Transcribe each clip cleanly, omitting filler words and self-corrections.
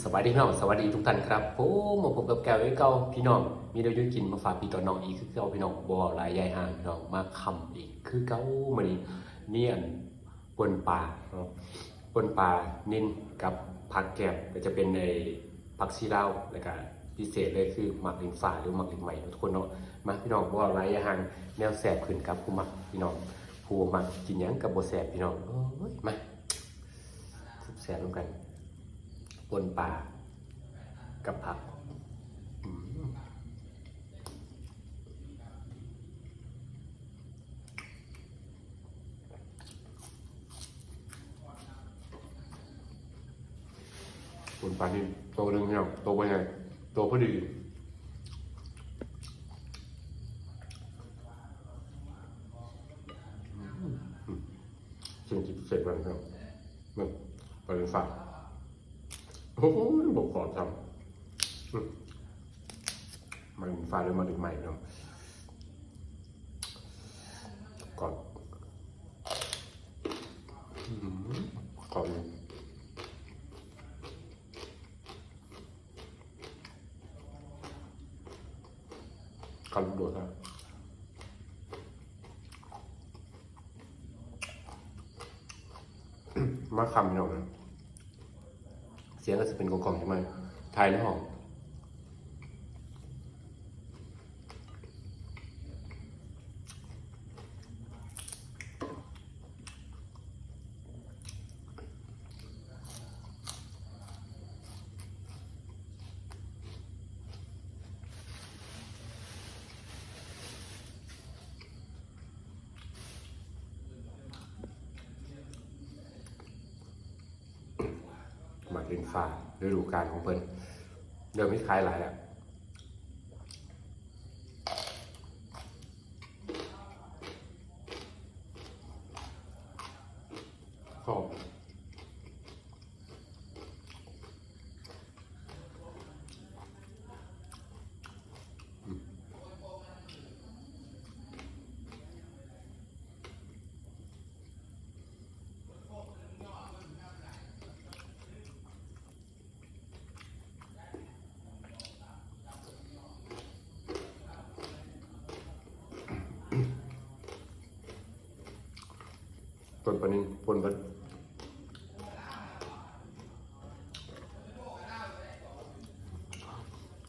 สวัสดีพี่น้องสวัสดีทุกท่านครับผมมาพบกับแก้วไอ้เก่าพี่น้องมีเดี๋ยวยุกินมาฝากพี่ต่อน้องอีกคือเก่าพี่น้องบ่หลายใหญ่ห่างพี่น้องมาคำอีกคือเก่ามานี่นี่อันปนปลาเนาะปนปลานิ่นกับผักแกบก็จะเป็นในผักชีลาวแล้วก็พิเศษเลยคือหมักลิ้นฟ้าหรือหมักลิ้นใหม่ทุกคนเนาะมาพี่น้องบ่หลายใหญ่ห่างแนวแสบขึ้นครับผู้มักพี่น้องผู้มักกินหยังกับบ่แสบพี่น้องมาแสบร่วมกันปนปลากับผักปนปลานี่โตหนึ่งเนี่ยโตไปไงโตพอดีจริงๆเสร็จแล้วครับมันปลาฝาโอ้โหบอกก่อนทำมันฟ้าหรือมาถึงใหม่เนาะก่อนก่อนก่อนโดดนะมาคำเนาะเสียงก็จะเป็นกองๆใช่ไหมไทยในห้องหมักลิ้นฟ้าฤดูกาลของเพิ่นเดี๋ยวไม่คล้ายหลายแล้วหอมต้นปนินปนเบิด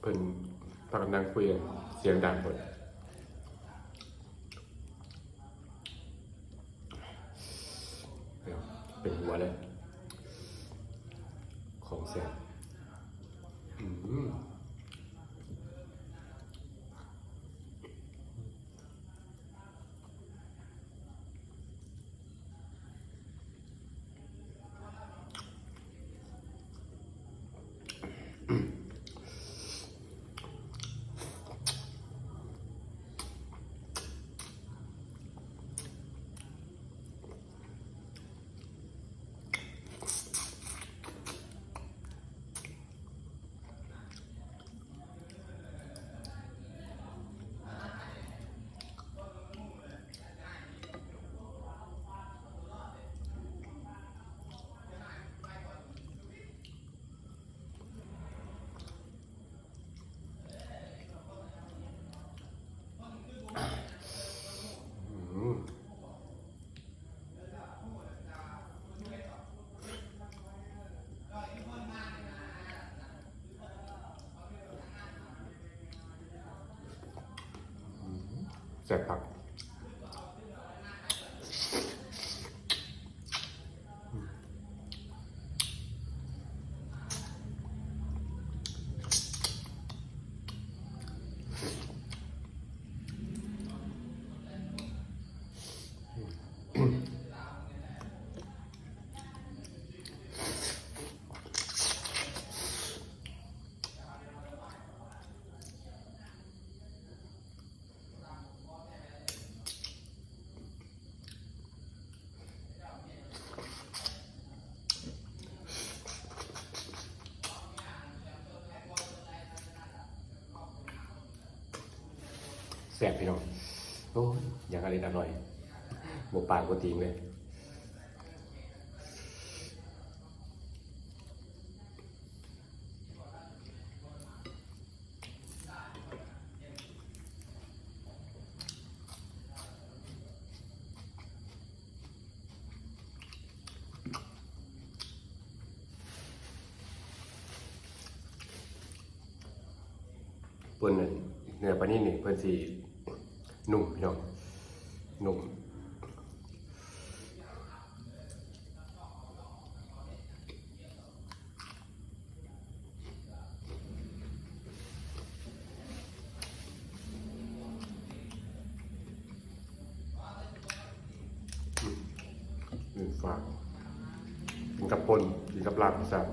เพิ่นพากันนั่งคุยกันเสียงดังเพิ่นเป็นหัวเลยของแซ่บแซ่บผักแซ่บพี่น้องโอ้ยอย่างอร่อยบวปากบวติงเลย เปิ้นเนื้อปลานิ่นี่เปิ้นสินุ่มพี่น้องนุ่มฝากกินกับปนกินกับลาบแซ่บ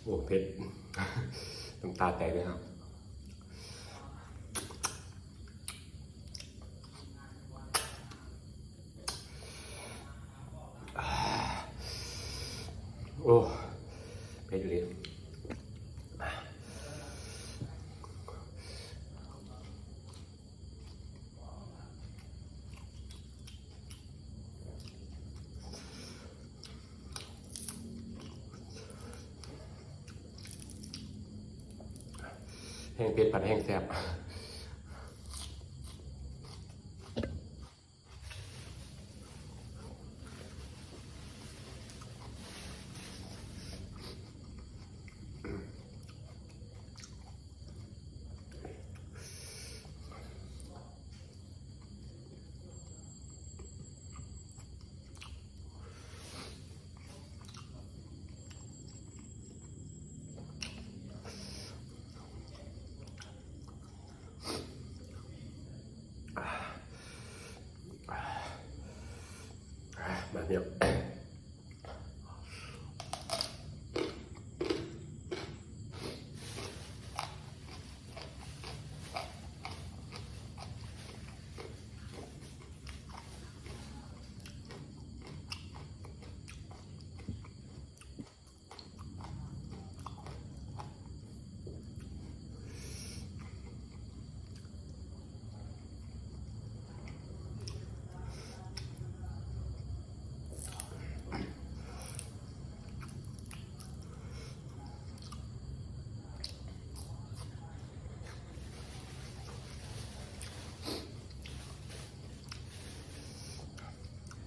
โอ้เผ็ดน้ำตาแตกเลยครับโอ้เผ็ดเลยแห้งเผ็ดผัดแห้งแซ่บมาเดี๋ยว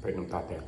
เผ็ดน้ำตาแตก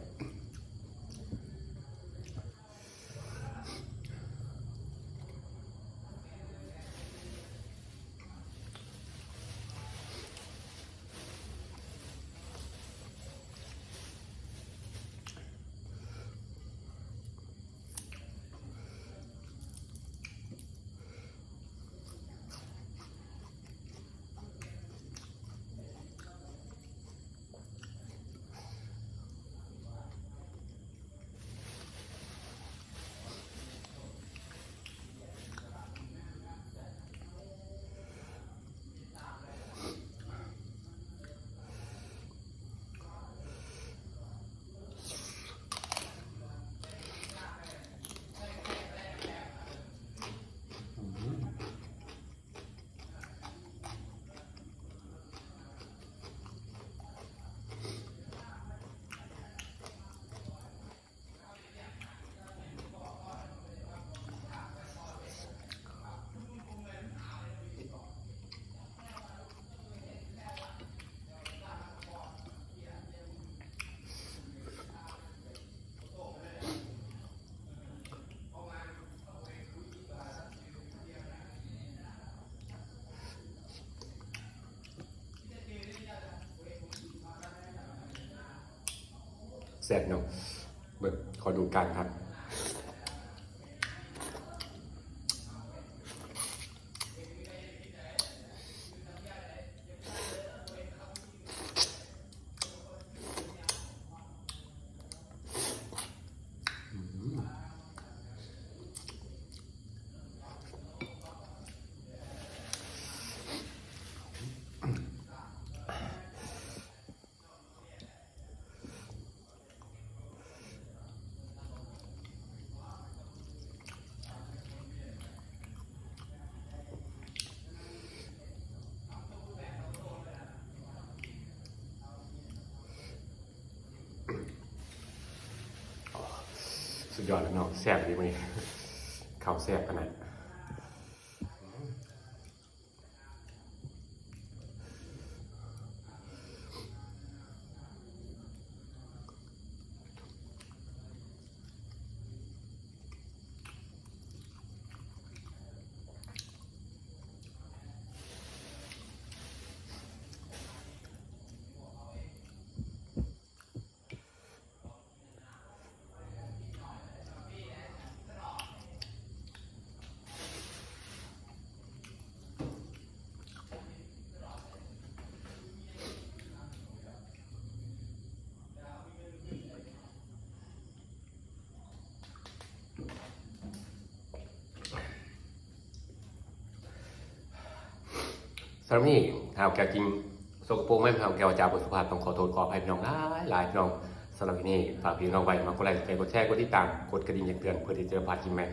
แซ่บเนาะเบิ่งขอดูกันครับ สุดยอดแล้วเนาะแซ่บดีมั้ยข้าวแซ่บขนาดสำหรับนี่หาวแก้วจริงสกปรกไม่หาวแก้วจาบทสุภาพต้องขอโทษขออภัยพี่น้องหลายพี่น้องสำหรับที่นี่ฝากพี่น้องไว้มากดไลค์กดแชร์กดติดตามกดกระดิ่งแจ้งเตือนเพื่อที่จะพลาดคลิปใหม่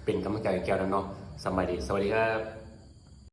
เป็นกำลังใจให้แก้วนะเนาะสบายดีสวัสดีครับ